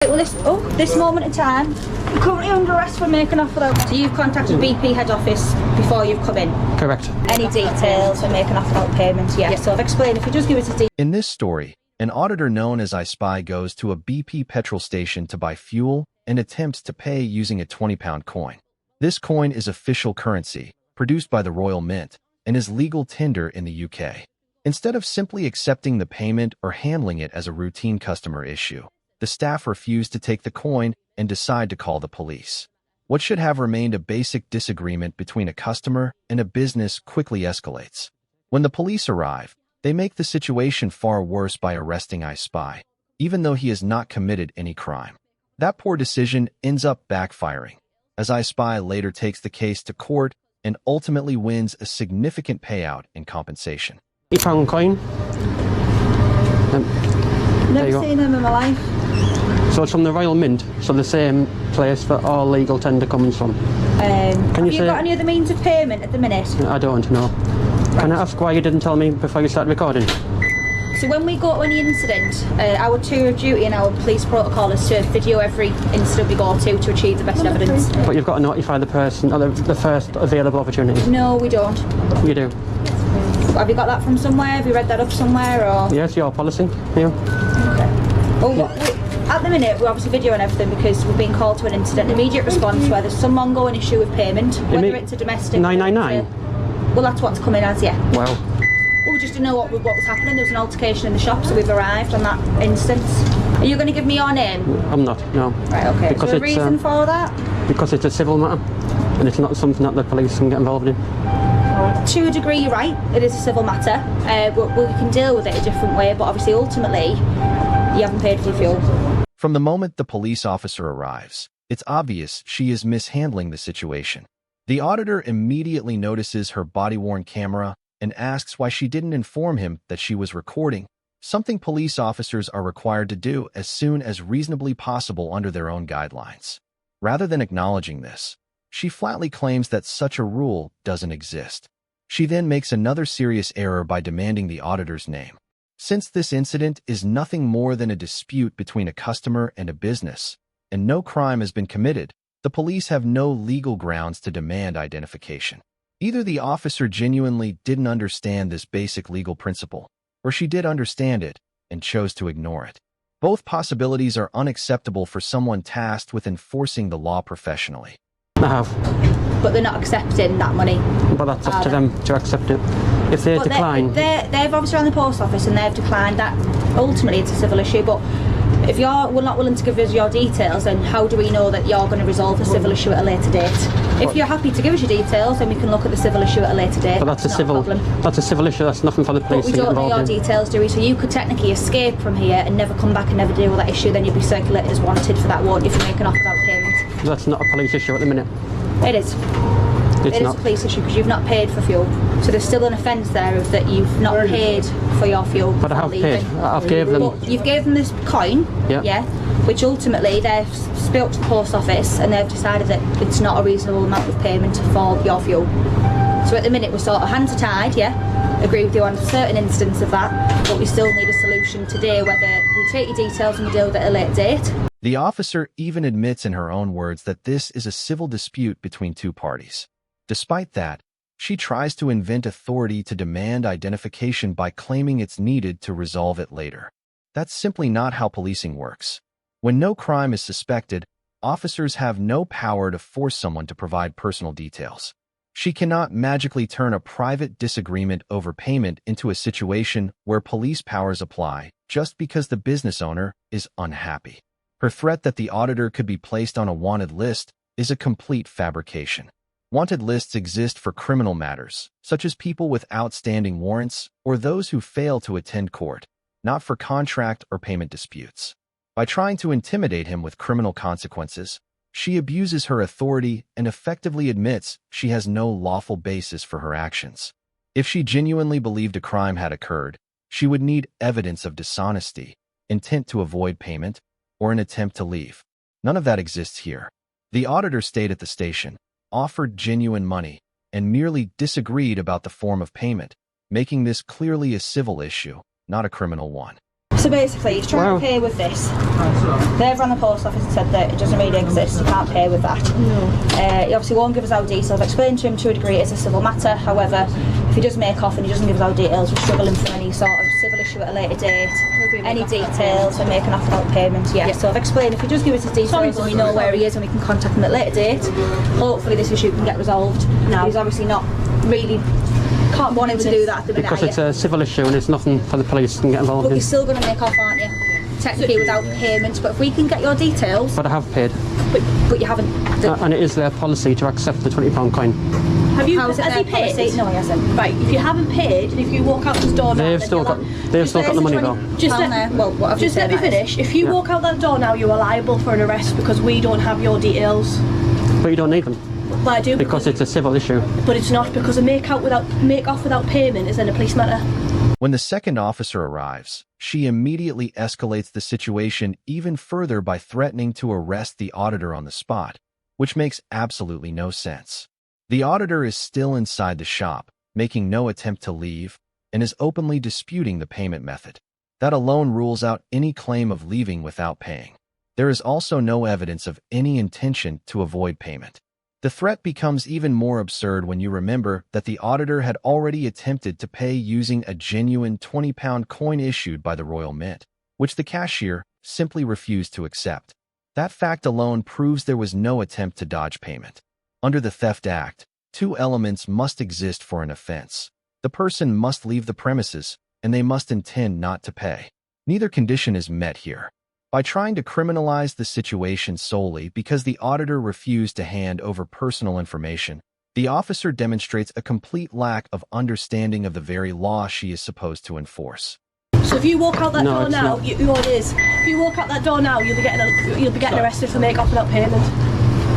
Well, this moment in time, you're currently under arrest for making off without. So you've contacted BP head office before you've come in? Correct. Any details for making off without payment? Yeah. So I've explained. If you just give us a detail. In this story, an auditor known as I Spy goes to a BP petrol station to buy fuel and attempts to pay using a £20 coin. This coin is official currency, produced by the Royal Mint, and is legal tender in the UK. Instead of simply accepting the payment or handling it as a routine customer issue, the staff refused to take the coin and decide to call the police. What should have remained a basic disagreement between a customer and a business quickly escalates. When the police arrive, they make the situation far worse by arresting I Spy, even though he has not committed any crime. That poor decision ends up backfiring, as I Spy later takes the case to court and ultimately wins a significant payout in compensation. £8 coin. Never seen them in my life. So it's from the Royal Mint, so the same place that all legal tender comes from. Have you got any other means of payment at the minute? I don't know. Can I ask why you didn't tell me before you started recording? So when we go to any incident, our tour of duty and our police protocol is to video every incident we go to achieve the best evidence. But you've got to notify the person, or the first available opportunity. No, we don't. You do. Have you got that from somewhere? Have you read that up somewhere? Or? Yes, your policy. Yeah. Okay. Well, at the minute, we're obviously videoing everything because we've been called to an incident. Immediate response where there's some ongoing issue with payment, whether it's a domestic... 999? Well, that's what's coming as, yeah. Wow. Well, we just didn't know what was happening. There was an altercation in the shop, so we've arrived on that instance. Are you going to give me your name? I'm not, no. Right, okay. Because is there a reason for that? Because it's a civil matter, and it's not something that the police can get involved in. To a degree, you're right. It is a civil matter. We can deal with it a different way, but obviously, ultimately, you haven't paid for your fuel. From the moment the police officer arrives, it's obvious she is mishandling the situation. The auditor immediately notices her body-worn camera and asks why she didn't inform him that she was recording, something police officers are required to do as soon as reasonably possible under their own guidelines. Rather than acknowledging this, she flatly claims that such a rule doesn't exist. She then makes another serious error by demanding the auditor's name. Since this incident is nothing more than a dispute between a customer and a business, and no crime has been committed, the police have no legal grounds to demand identification. Either the officer genuinely didn't understand this basic legal principle, or she did understand it and chose to ignore it. Both possibilities are unacceptable for someone tasked with enforcing the law professionally. I have. But they're not accepting that money. But that's up to them to accept it. If they decline... They've obviously run the post office and they've declined that. Ultimately, it's a civil issue, but if you're not willing to give us your details, then how do we know that you're going to resolve the civil issue at a later date? If you're happy to give us your details, then we can look at the civil issue at a later date. But that's a civil issue, that's nothing for the police to get involved in. But we don't know your details, do we? So you could technically escape from here and never come back and never deal with that issue, then you'd be circulated as wanted for that, won't you, for making off without payment? That's not a police issue at the minute. It is. It is a police issue because you've not paid for fuel. So there's still an offence there of that you've not paid for your fuel. But I have paid. I've gave them... But you've gave them this coin, yeah, which ultimately they've spoke to the post office and they've decided that it's not a reasonable amount of payment for your fuel. So at the minute we're sort of hands are tied, yeah, agree with you on a certain instance of that, but we still need a solution today whether we take your details and we deal with it at a later date. The officer even admits in her own words that this is a civil dispute between two parties. Despite that, she tries to invent authority to demand identification by claiming it's needed to resolve it later. That's simply not how policing works. When no crime is suspected, officers have no power to force someone to provide personal details. She cannot magically turn a private disagreement over payment into a situation where police powers apply just because the business owner is unhappy. Her threat that the auditor could be placed on a wanted list is a complete fabrication. Wanted lists exist for criminal matters, such as people with outstanding warrants or those who fail to attend court, not for contract or payment disputes. By trying to intimidate him with criminal consequences, she abuses her authority and effectively admits she has no lawful basis for her actions. If she genuinely believed a crime had occurred, she would need evidence of dishonesty, intent to avoid payment, or an attempt to leave. None of that exists here. The auditor stayed at the station, offered genuine money, and merely disagreed about the form of payment, making this clearly a civil issue, not a criminal one. So basically, he's trying to pay with this. They've run the post office and said that it doesn't really exist, you can't pay with that. No. He obviously won't give us our details. I've explained to him to a degree it's a civil matter. However, if he does make off and he doesn't give us our details, we're struggling for any sort of civil issue at a later date. Any details and make an off without payment, So I've explained if he does give us his details and we know where he is and we can contact him at a later date, hopefully this issue can get resolved. No. He's obviously not really wanting to do that at the minute. Because it's a civil issue and it's nothing for the police to get involved in. But you're still going to make off, aren't you? Technically without payment, but if we can get your details... But I have paid. But you haven't... And it is their policy to accept the £20 coin. Has he paid? Policy? No, he hasn't. Right, if you haven't paid, and if you walk out this door now... They've still got the money though. Just let me finish. If you walk out that door now, you are liable for an arrest because we don't have your details. But you don't need them. Well, I do. Because it's a civil issue. But it's not, because a make off without payment is then a police matter. When the second officer arrives, she immediately escalates the situation even further by threatening to arrest the auditor on the spot, which makes absolutely no sense. The auditor is still inside the shop, making no attempt to leave, and is openly disputing the payment method. That alone rules out any claim of leaving without paying. There is also no evidence of any intention to avoid payment. The threat becomes even more absurd when you remember that the auditor had already attempted to pay using a genuine £20 coin issued by the Royal Mint, which the cashier simply refused to accept. That fact alone proves there was no attempt to dodge payment. Under the Theft Act, two elements must exist for an offense. The person must leave the premises, and they must intend not to pay. Neither condition is met here. By trying to criminalize the situation solely because the auditor refused to hand over personal information, the officer demonstrates a complete lack of understanding of the very law she is supposed to enforce. So if you walk out that door now, If you walk out that door now, you'll be getting arrested for make off without payment.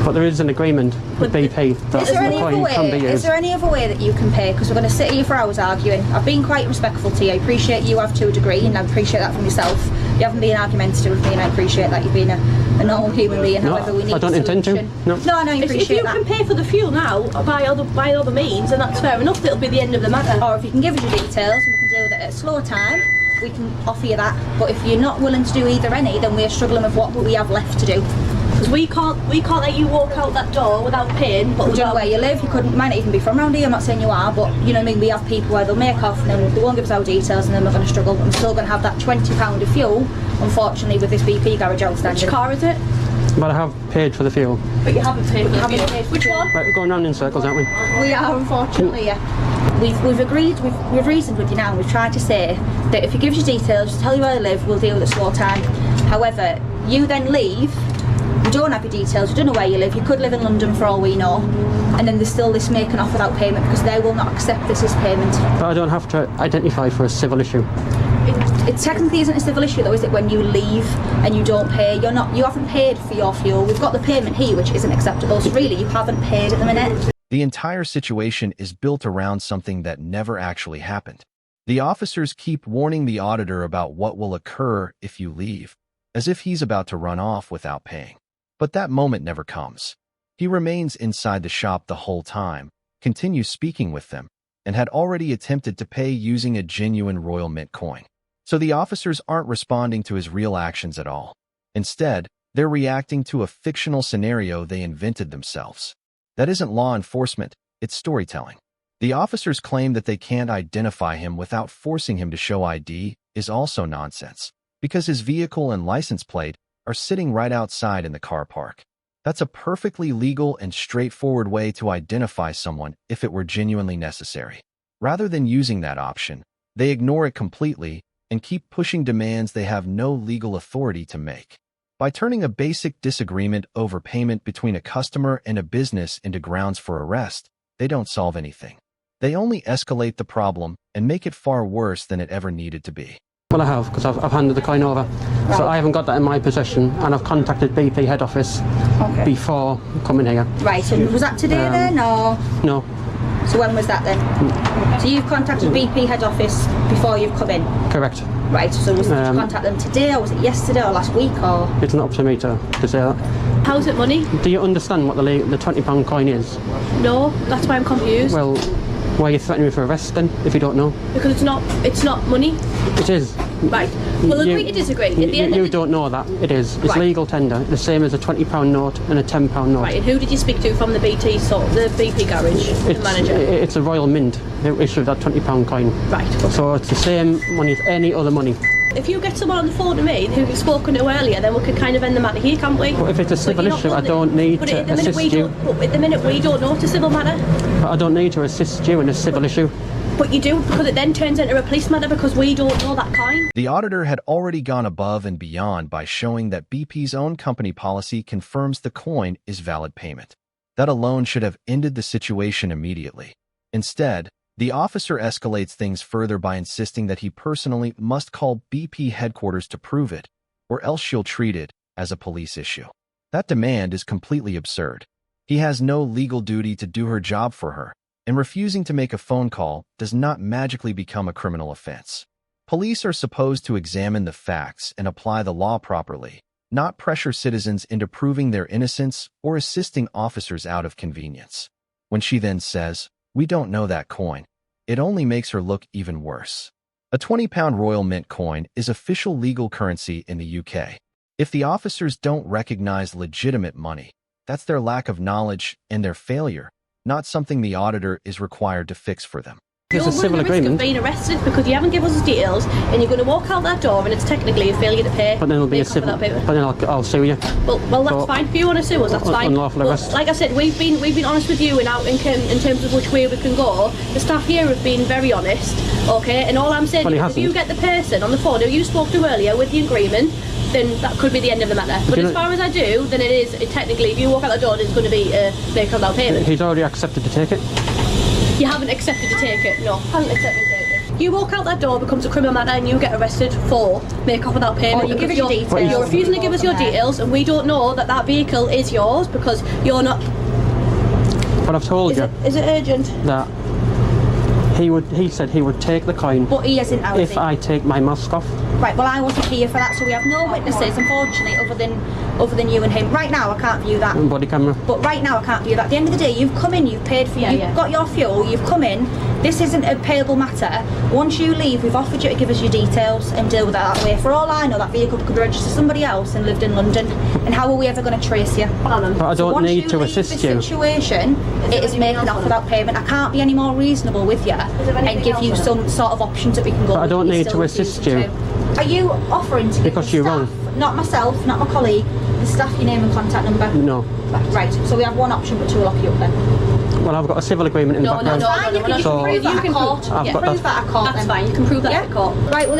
But there is an agreement with BP that the coin can be used. Is there any other way that you can pay? Because we're going to sit here for hours arguing. I've been quite respectful to you. I appreciate you have to a degree, and I appreciate that from yourself. You haven't been argumentative with me, and I appreciate that you've been a normal human being. However, we need I don't intend to. No, I appreciate that. If you can pay for the fuel now by other means, then that's fair enough. It'll be the end of the matter. Or if you can give us your details, and we can deal with it at a slower time, we can offer you that. But if you're not willing to do either any, then we're struggling with what we have left to do. Because we can't let you walk out that door without paying. But we don't know where you live. You might not even be from around here. I'm not saying you are, but you know what I mean. We have people where they'll make off and then they won't give us our details, and then we're going to struggle. I'm still going to have that £20 of fuel, unfortunately, with this BP garage outstanding. Which car is it? But I have paid for the fuel. But you haven't paid for the fuel. Which one? Right, we're going round in circles, aren't we? We are, unfortunately, yeah. We've agreed, we've reasoned with you now, and we've tried to say that if you give us your details, just tell you where you live, we'll deal with it slow time. However, you then leave, you don't have your details, you don't know where you live, you could live in London for all we know, and then there's still this making off without payment because they will not accept this as payment. But I don't have to identify for a civil issue. It technically isn't a civil issue though, is it, when you leave and you don't pay? You haven't paid for your fuel. We've got the payment here, which isn't acceptable, so really you haven't paid at the minute. The entire situation is built around something that never actually happened. The officers keep warning the auditor about what will occur if you leave, as if he's about to run off without paying. But that moment never comes. He remains inside the shop the whole time, continues speaking with them, and had already attempted to pay using a genuine Royal Mint coin. So the officers aren't responding to his real actions at all. Instead, they're reacting to a fictional scenario they invented themselves. That isn't law enforcement, it's storytelling. The officers claim that they can't identify him without forcing him to show ID is also nonsense, because his vehicle and license plate are sitting right outside in the car park. That's a perfectly legal and straightforward way to identify someone if it were genuinely necessary. Rather than using that option, they ignore it completely and keep pushing demands they have no legal authority to make. By turning a basic disagreement over payment between a customer and a business into grounds for arrest, they don't solve anything. They only escalate the problem and make it far worse than it ever needed to be. Well, I have, because I've handed the coin over. Right. So I haven't got that in my possession, and I've contacted BP head office before coming here. Right, and was that today then, or? No. So when was that then? So you've contacted BP head office before you've come in? Correct. Right, so did you contact them today, or was it yesterday, or last week, or? It's not up to me to say that. How's it money? Do you understand what the £20 coin is? No, that's why I'm confused. Well, why are you threatening me for arrest then, if you don't know? Because it's not money. It is. Right, We'll agree to disagree. At the end you of the... don't know that. It is. It's Right. legal tender, the same as a £20 note and a £10 note. Right, and who did you speak to from the BP garage, the manager? It's a Royal Mint who issued that £20 coin. Right, okay. So it's the same money as any other money. If you get someone on the phone to me who you've spoken to earlier, then we could kind of end the matter here, can't we? But if it's a civil issue, I don't need to assist you. But at the minute we don't know it's a civil matter. But I don't need to assist you in a civil issue. But you do, because it then turns into a police matter because we don't know that coin. The auditor had already gone above and beyond by showing that BP's own company policy confirms the coin is valid payment. That alone should have ended the situation immediately. Instead, the officer escalates things further by insisting that he personally must call BP headquarters to prove it, or else she'll treat it as a police issue. That demand is completely absurd. He has no legal duty to do her job for her, and refusing to make a phone call does not magically become a criminal offense. Police are supposed to examine the facts and apply the law properly, not pressure citizens into proving their innocence or assisting officers out of convenience. When she then says, "We don't know that coin," it only makes her look even worse. A £20 Royal Mint coin is official legal currency in the UK. If the officers don't recognize legitimate money, that's their lack of knowledge and their failure, not something the auditor is required to fix for them. It's a civil You're running the risk agreement. of being arrested because you haven't given us details and you're going to walk out that door and it's technically a failure to pay. But then it'll be a civil. But then I'll sue you. Well, that's fine. If you want to sue us, that's fine. Unlawful arrest. Like I said, we've been honest with you in terms of which way we can go. The staff here have been very honest, okay? And all I'm saying Well, he is, if you hasn't. get the person on the phone who you spoke to earlier with the agreement, then that could be the end of the matter. But you as know- far as I do, then technically, if you walk out the door, it's going to be a make without payment. He's already accepted to take it. You haven't accepted to take it. No, haven't accepted to take it. You walk out that door, becomes a criminal matter, and you get arrested for make off without payment. You give us your details. You're refusing to give us your details, and we don't know that vehicle is yours because you're not. But I've told you Is it urgent? that he said he would take the coin But he isn't out. if I take my mask off. Right, well I wasn't here for that, so we have no witnesses, unfortunately, other than you and him. Right now I can't view that. Body camera. But right now I can't view that. At the end of the day, you've come in, you've paid for Yeah, you've yeah. got your fuel, you've come in. This isn't a payable matter. Once you leave, we've offered you to give us your details and deal with it that way. For all I know, that vehicle could be registered to somebody else and lived in London. And how are we ever going to trace you? But I So don't once need you to leave assist this you. situation, it is making off without payment. I can't be any more reasonable with you and give you some sort of options that we can go. But I with, don't but you need still to assist refuse you. to. Are you offering to give Because the you're staff, wrong. not myself, not my colleague, the staff your name and contact number? No. Right, so we have one option, but two will lock you up then. Well, I've got a civil agreement in the background. You can So- prove that at court. I've You got can prove that at court. That's then. fine. You can prove that at court. Right, well,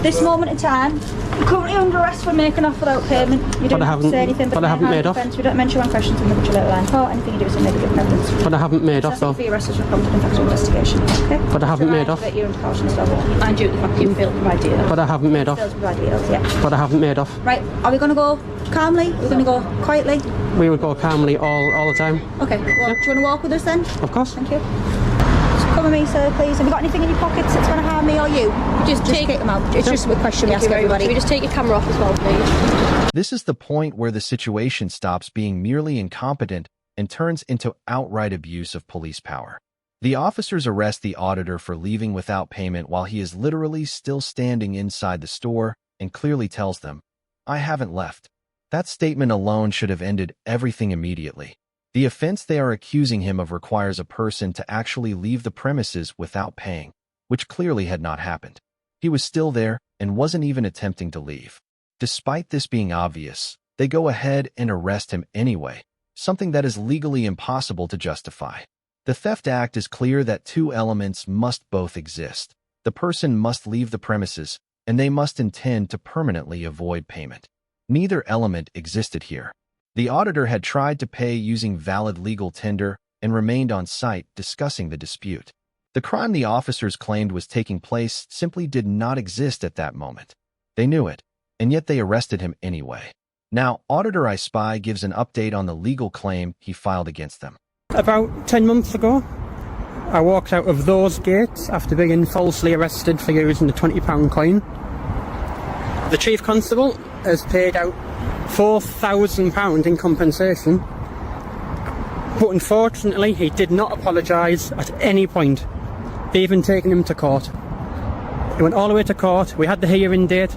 this moment in time, you're currently under arrest for making off without payment. You don't I have to haven't- say anything, but I haven't made off. Defense. We don't mention one questions in the later line court. Anything you do is a negative evidence. But I haven't made off though. For your arrest is prompted in factual investigation. Okay. But I haven't made off. You're under caution as well. Mind you, the fact you failed to provide details. But I haven't made off. Fails to provide details, yeah. But I haven't made off. Right, are we going to go calmly? We're going to go quietly? We would go calmly all the time. Okay. Well, do you want to walk with us then? Of course. Thank you. Just come with me, sir, please. Have you got anything in your pockets that's going to harm me or you? Just take them out. It's just a question we ask everybody. Can we just take your camera off as well, please? This is the point where the situation stops being merely incompetent and turns into outright abuse of police power. The officers arrest the auditor for leaving without payment while he is literally still standing inside the store and clearly tells them, "I haven't left." That statement alone should have ended everything immediately. The offense they are accusing him of requires a person to actually leave the premises without paying, which clearly had not happened. He was still there and wasn't even attempting to leave. Despite this being obvious, they go ahead and arrest him anyway, something that is legally impossible to justify. The Theft Act is clear that two elements must both exist. The person must leave the premises, and they must intend to permanently avoid payment. Neither element existed here. The auditor had tried to pay using valid legal tender and remained on site discussing the dispute. The crime the officers claimed was taking place simply did not exist at that moment. They knew it, and yet they arrested him anyway. Now, Auditor I Spy gives an update on the legal claim he filed against them. About 10 months ago, I walked out of those gates after being falsely arrested for using the £20 coin. The Chief Constable has paid out £4,000 in compensation, but unfortunately he did not apologise at any point, even taking him to court. It went all the way to court, we had the hearing date,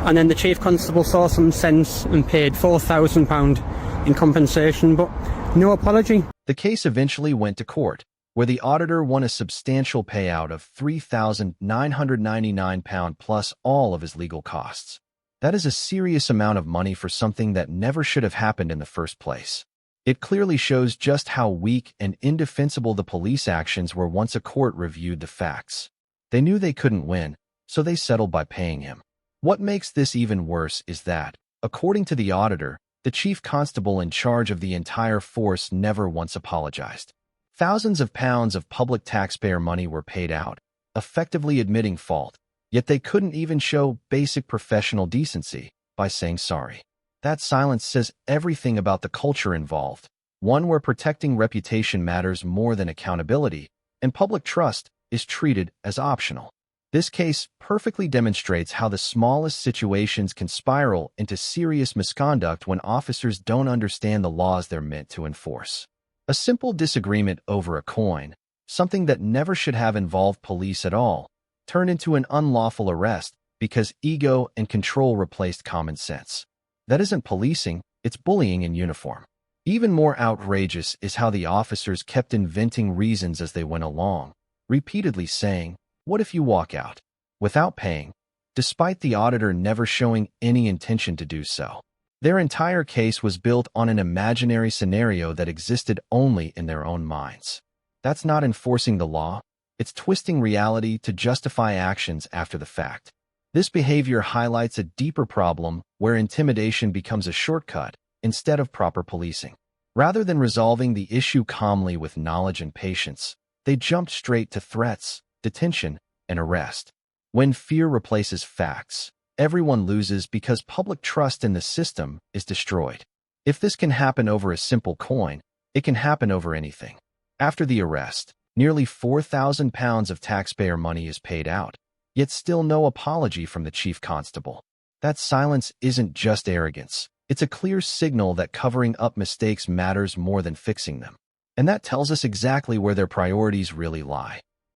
and then the Chief Constable saw some sense and paid £4,000 in compensation, but no apology. The case eventually went to court, where the auditor won a substantial payout of £3,999 plus all of his legal costs. That is a serious amount of money for something that never should have happened in the first place. It clearly shows just how weak and indefensible the police actions were once a court reviewed the facts. They knew they couldn't win, so they settled by paying him. What makes this even worse is that, according to the auditor, the chief constable in charge of the entire force never once apologized. Thousands of pounds of public taxpayer money were paid out, effectively admitting fault, yet they couldn't even show basic professional decency by saying sorry. That silence says everything about the culture involved, one where protecting reputation matters more than accountability, and public trust is treated as optional. This case perfectly demonstrates how the smallest situations can spiral into serious misconduct when officers don't understand the laws they're meant to enforce. A simple disagreement over a coin, something that never should have involved police at all, turned into an unlawful arrest because ego and control replaced common sense. That isn't policing, it's bullying in uniform. Even more outrageous is how the officers kept inventing reasons as they went along, repeatedly saying, "What if you walk out?" without paying, despite the auditor never showing any intention to do so. Their entire case was built on an imaginary scenario that existed only in their own minds. That's not enforcing the law, it's twisting reality to justify actions after the fact. This behavior highlights a deeper problem where intimidation becomes a shortcut instead of proper policing. Rather than resolving the issue calmly with knowledge and patience, they jumped straight to threats, detention, and arrest. When fear replaces facts, everyone loses because public trust in the system is destroyed. If this can happen over a simple coin, it can happen over anything. After the arrest, nearly £4,000 of taxpayer money is paid out, yet still no apology from the chief constable. That silence isn't just arrogance. It's a clear signal that covering up mistakes matters more than fixing them. And that tells us exactly where their priorities really lie.